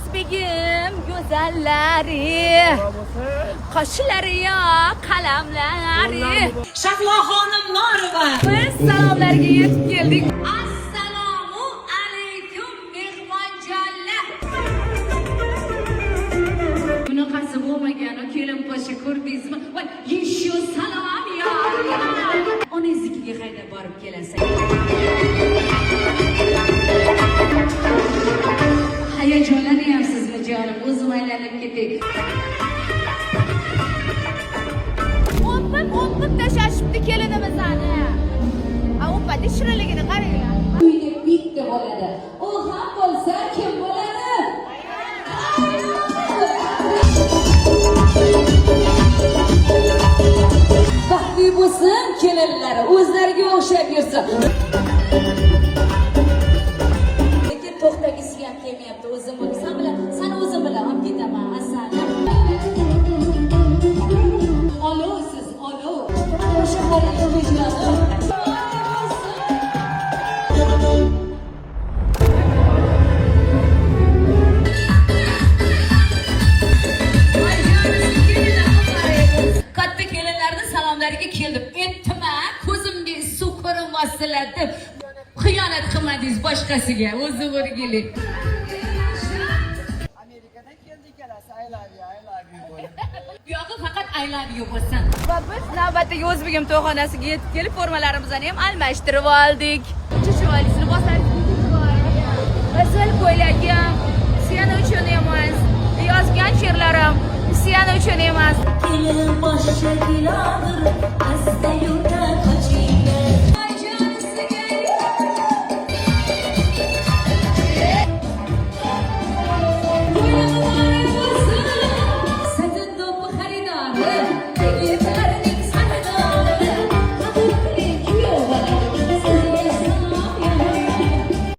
O'zbegim go'zallari, qoshlari yo qalamlari. Shahlo xonim Norova. Biz salomlarga yetib keldik. Assalomu alaykum mehmonjonlar. Bunaqasi bo'lmagan, kelin poshsha ko'rdingizmi? Voy, yeshu salom yo. Onangiznikiga haydab borib kelasiz. Hayajonlanyapsizmi jonim? O'zim aylanib ketay. O'pib tashashibdi kelinimizni. O'padi shirinligini qaranglar. Uyda bitta bo'ladi. U ham bo'lsa kim bo'ladi? Baxtli bo'lsin kelinlari, o'zlariga o'xshab yursin. Lekin to'xtagisi ham kelmayapti o'zim buni. Sen o'zim bilan olib ketaman Asal. Alo siz, alo. O'sha qo'lingizni jonim. Katta kelinlarning salomlariga keldim. Aytdim-a, ko'zimga suv ko'rinmasdilar deb xiyonat qilmadingiz boshqasiga. O'zi o'rgilik. Amerikadan keldi ikkalasi. I love you bo'ldi. Bu yog'i faqat I love you bo'lsin. Va biz navbatdagi O'zbegim to'yxonasiga yetib kelib, formalarimizni ham almashtirib oldik. Chichivolisini bosaringiz bor. Asal ko'ylagim seni uchun emas. Yozgan she'rlarim seni uchun emas. Kelin boshqa gilodir, asta